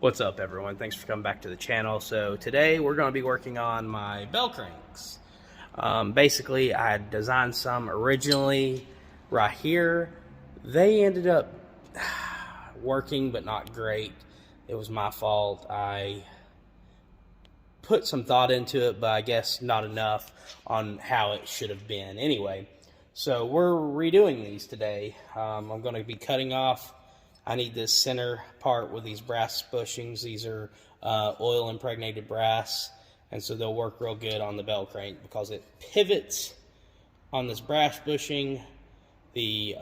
What's up, everyone? Thanks for coming back to the channel. So today we're going to be working on my bell cranks. Basically, I had designed some originally right here. They ended up working, but not great. It was my fault. I put some thought into it, but I guess not enough on how it should have been. Anyway, so we're redoing these today. I'm going to be cutting off. I need this center part with these brass bushings. These are oil impregnated brass, and so they'll work real good on the bell crank because it pivots on this brass bushing. The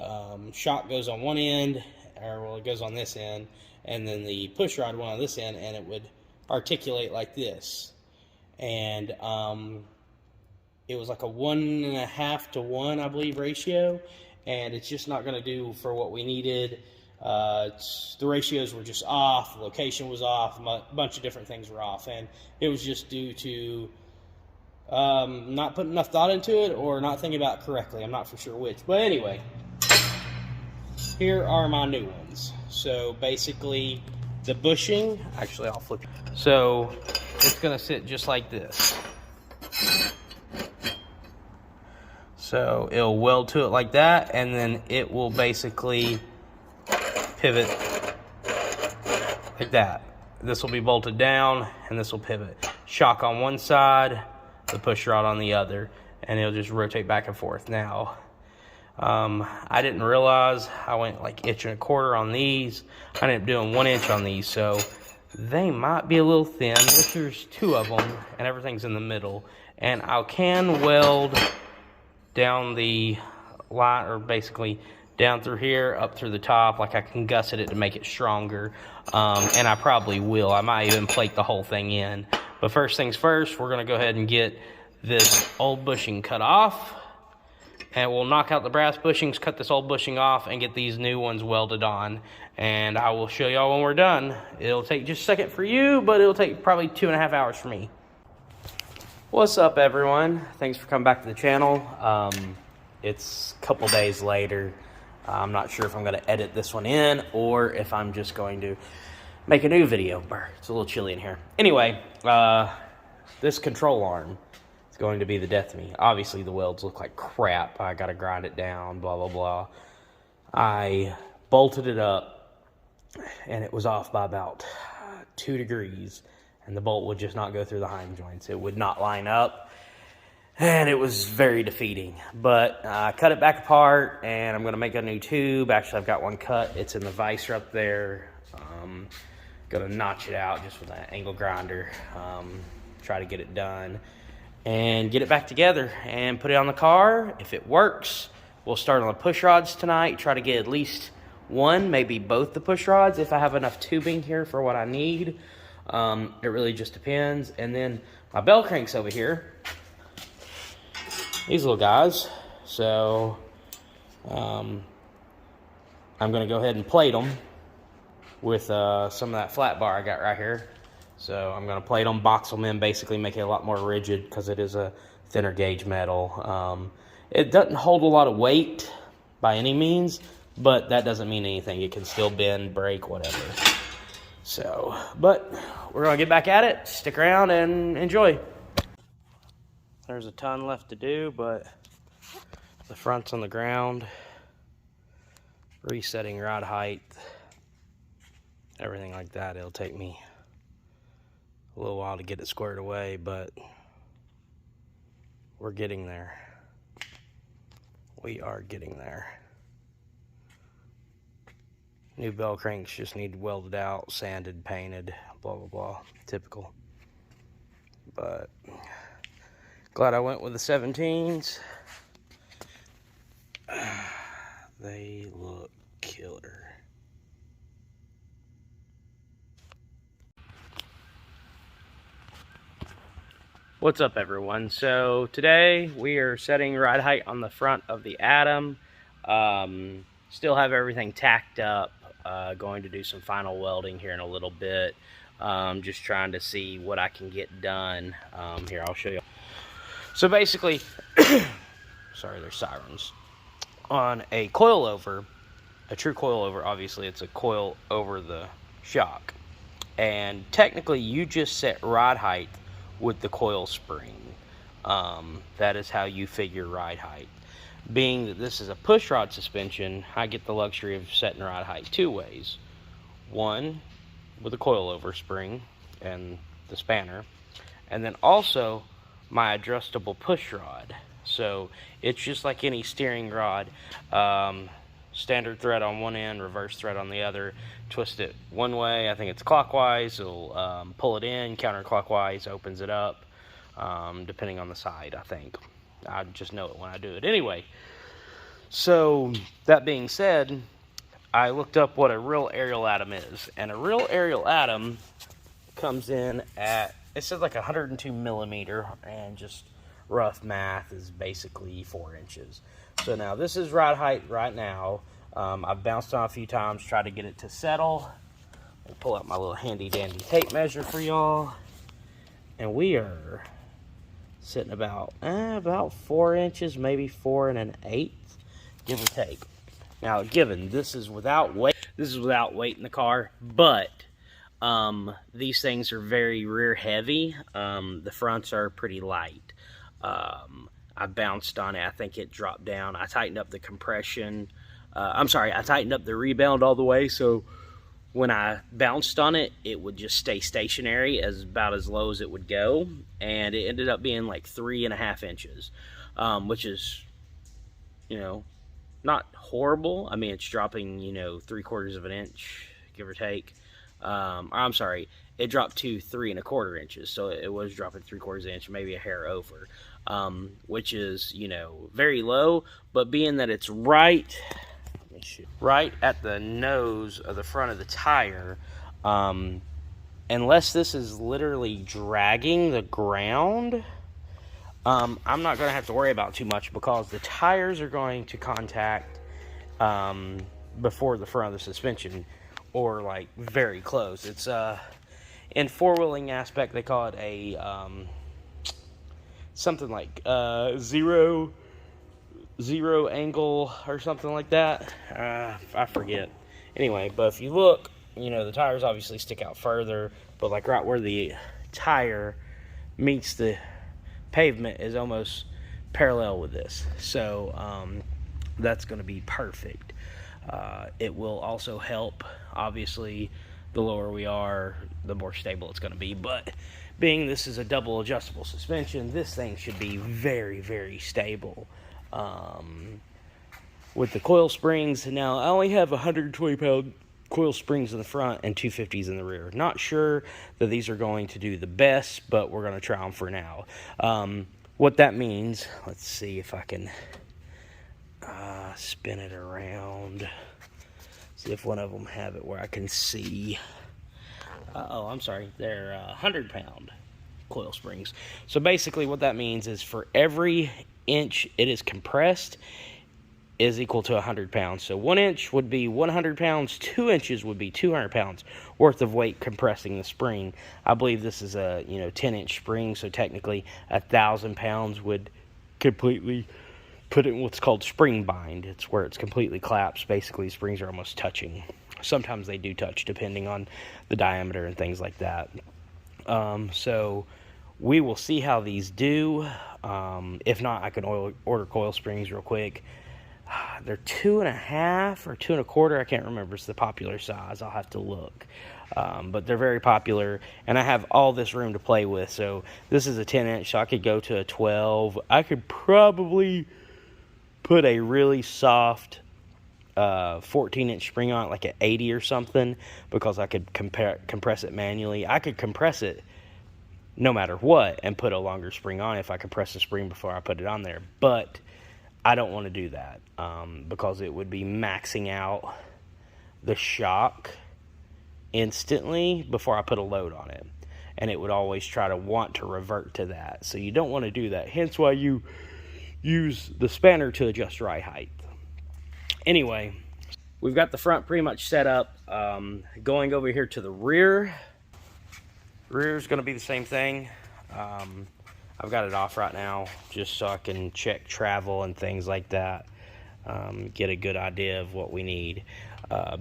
shock goes on one end, or well, it goes on this end, and then the push rod went on this end, and it would articulate like this. And it was like a 1.5 to 1, I believe, ratio, and it's just not going to do for what we needed. The ratios were just off, the location was off, a bunch of different things were off, and it was just due to not putting enough thought into it or not thinking about it correctly. I'm not for sure which, but anyway, here are my new ones. So basically the bushing, actually I'll flip it. So it's going to sit just like this. So it'll weld to it like that, and then it will basically pivot like that. This will be bolted down, and this will pivot. Shock on one side, the push rod on the other, and it'll just rotate back and forth. Now, I didn't realize I went like 1.25" on these. I ended up doing 1 inch on these, so they might be a little thin, which there's 2 of them, and everything's in the middle. And I can weld down the line, or basically down through here, up through the top, like I can gusset it to make it stronger, and I probably will. I might even plate the whole thing in. But first things first, we're going to go ahead and get this old bushing cut off, and we'll knock out the brass bushings, cut this old bushing off, and get these new ones welded on, and I will show y'all when we're done. It'll take just a second for you, but it'll take probably 2.5 hours for me. What's up, everyone? Thanks for coming back to the channel. It's a couple days later. I'm not sure if I'm going to edit this one in or if I'm just going to make a new video. It's a little chilly in here. Anyway, this control arm is going to be the death of me. Obviously, the welds look like crap. I got to grind it down, blah, blah, blah. I bolted it up, and it was off by about 2 degrees, and the bolt would just not go through the hinge joints. It would not line up. And it was very defeating, but I cut it back apart, and I'm going to make a new tube. Actually, I've got one cut. It's in the visor up there. Going to notch it out just with an angle grinder. Try to get it done and get it back together and put it on the car. If it works, we'll start on the push rods tonight. Try to get at least one, maybe both the push rods if I have enough tubing here for what I need. It really just depends. And then my bell cranks over here. These little guys, so I'm going to go ahead and plate them with some of that flat bar I got right here. So I'm going to plate them, box them in, basically make it a lot more rigid because it is a thinner gauge metal. It doesn't hold a lot of weight by any means, but that doesn't mean anything. It can still bend, break, whatever. So, but we're going to get back at it. Stick around and enjoy. There's a ton left to do, but the front's on the ground, resetting rod height, everything like that. It'll take me a little while to get it squared away, but we're getting there. We are getting there. New bell cranks just need welded out, sanded, painted, blah, blah, blah. Typical. But glad I went with the 17s. They look killer. What's up, everyone? So today we are setting ride height on the front of the Atom. Still have everything tacked up. Going to do some final welding here in a little bit. Just trying to see what I can get done. Here, I'll show you. So basically, sorry, there's sirens. On a coilover, a true coilover, obviously it's a coil over the shock. And technically you just set ride height with the coil spring. That is how you figure ride height. Being that this is a pushrod suspension, I get the luxury of setting ride height two ways. One, with a coilover spring and the spanner, and then also my adjustable push rod. So it's just like any steering rod. Standard thread on one end, reverse thread on the other. Twist it one way, I think it's clockwise, it'll pull it in, counterclockwise opens it up, depending on the side, I think. I just know it when I do it. Anyway, so that being said, I looked up what a real aerial atom is, and a real aerial atom comes in at, it says like 102 millimeter, and just rough math is basically 4 inches. So now this is ride height right now. I've bounced on a few times, tried to get it to settle. I'll pull out my little handy dandy tape measure for y'all, and we are sitting about 4 inches, maybe 4 1/8, give or take. Now, given this is without weight in the car, but these things are very rear heavy. The fronts are pretty light. I bounced on it. I think it dropped down. I tightened up the compression. I tightened up the rebound all the way, so when I bounced on it, it would just stay stationary about as low as it would go, and it ended up being like 3.5 inches, which is, not horrible. I mean, it's dropping, 3/4 of an inch, give or take. I'm sorry, it dropped to 3 1/4 inches, so it was dropping 3/4 of an inch, maybe a hair over, which is, very low. But being that it's right at the nose of the front of the tire, unless this is literally dragging the ground, I'm not going to have to worry about too much, because the tires are going to contact before the front of the suspension, or like very close. It's in four-wheeling aspect, they call it a something like zero angle or something like that. I forget. Anyway, but if you look, the tires obviously stick out further, but like right where the tire meets the pavement is almost parallel with this. So that's going to be perfect. It will also help, obviously, the lower we are, the more stable it's going to be. But being this is a double adjustable suspension, this thing should be very, very stable. With the coil springs, now I only have 120-pound coil springs in the front and 250s in the rear. Not sure that these are going to do the best, but we're going to try them for now. What that means, let's see if I can spin it around. See if one of them have it where I can see. Oh, I'm sorry, they're 100-pound coil springs. So basically what that means is for every inch it is compressed is equal to 100 pounds. So 1 inch would be 100 pounds, 2 inches would be 200 pounds worth of weight compressing the spring. I believe this is a 10-inch spring, so technically 1,000 pounds would completely put it in what's called spring bind. It's where it's completely collapsed. Basically, springs are almost touching. Sometimes they do touch depending on the diameter and things like that. So we will see how these do. If not, I can order coil springs real quick. They're 2.5 or 2 1/4. I can't remember. It's the popular size. I'll have to look. But they're very popular, and I have all this room to play with. So this is a 10-inch, so I could go to a 12. I could probably put a really soft 14-inch spring on it, like an 80 or something, because I could compress it manually. I could compress it no matter what and put a longer spring on if I compress the spring before I put it on there. But I don't want to do that because it would be maxing out the shock instantly before I put a load on it. And it would always try to want to revert to that. So you don't want to do that. Hence why you use the spanner to adjust ride height. Anyway, we've got the front pretty much set up. Going over here to the rear. Rear is going to be the same thing. I've got it off right now just so I can check travel and things like that. Get a good idea of what we need.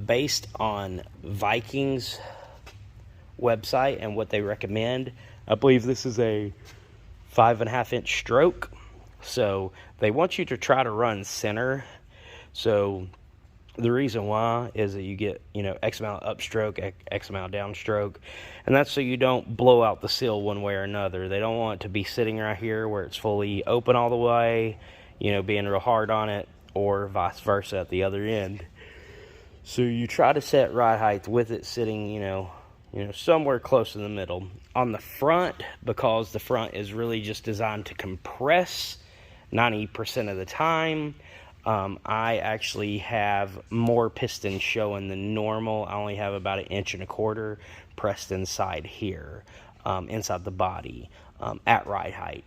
Based on Viking's website and what they recommend. I believe this is a 5.5-inch stroke. So they want you to try to run center. So the reason why is that you get, X amount upstroke, X amount downstroke. And that's so you don't blow out the seal one way or another. They don't want it to be sitting right here where it's fully open all the way, being real hard on it, or vice versa at the other end. So you try to set ride height with it sitting, somewhere close in the middle. On the front, because the front is really just designed to compress 90% of the time, I actually have more piston showing than normal. I only have about 1.25 inches pressed inside here, inside the body, at ride height.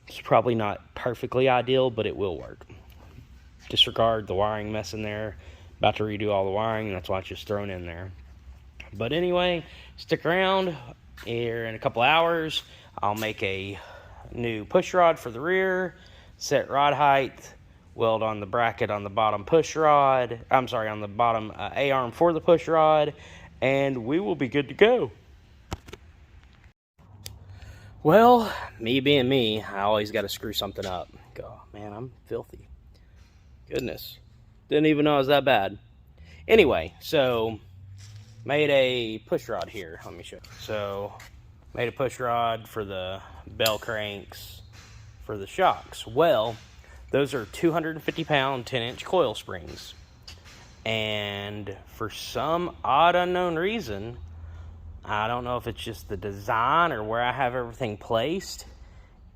It's probably not perfectly ideal, but it will work. Disregard the wiring mess in there. About to redo all the wiring, that's why it's just thrown in there. But anyway, stick around. Here in a couple hours, I'll make a new push rod for the rear, set rod height, weld on the bracket on the bottom push rod. I'm sorry, on the bottom A-arm for the push rod, and we will be good to go. Well, me being me, I always got to screw something up. Go, man, I'm filthy. Goodness. Didn't even know it was that bad. Anyway, so made a push rod here. Let me show you. So made a push rod for the bell cranks for the shocks. Well, those are 250-pound 10-inch coil springs. And for some odd unknown reason, I don't know if it's just the design or where I have everything placed,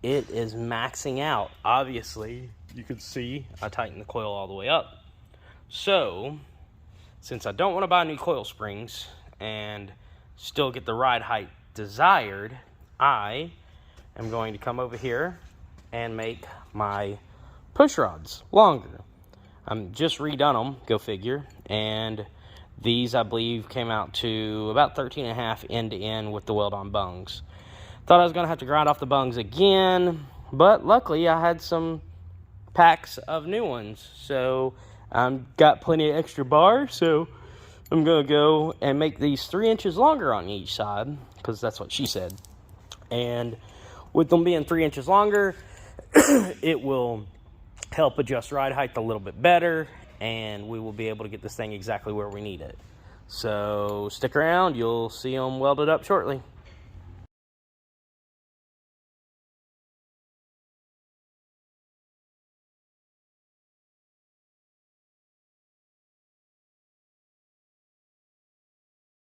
it is maxing out. Obviously, you can see I tightened the coil all the way up. So, since I don't want to buy new coil springs and still get the ride height desired, I am going to come over here and make my push rods longer. I'm just redone them, go figure, and these I believe came out to about 13.5 end to end with the weld-on bungs. Thought I was going to have to grind off the bungs again, but luckily I had some packs of new ones, so I've got plenty of extra bar, so I'm going to go and make these 3 inches longer on each side, because that's what she said. And with them being 3 inches longer, it will help adjust ride height a little bit better, and we will be able to get this thing exactly where we need it. So stick around, you'll see them welded up shortly.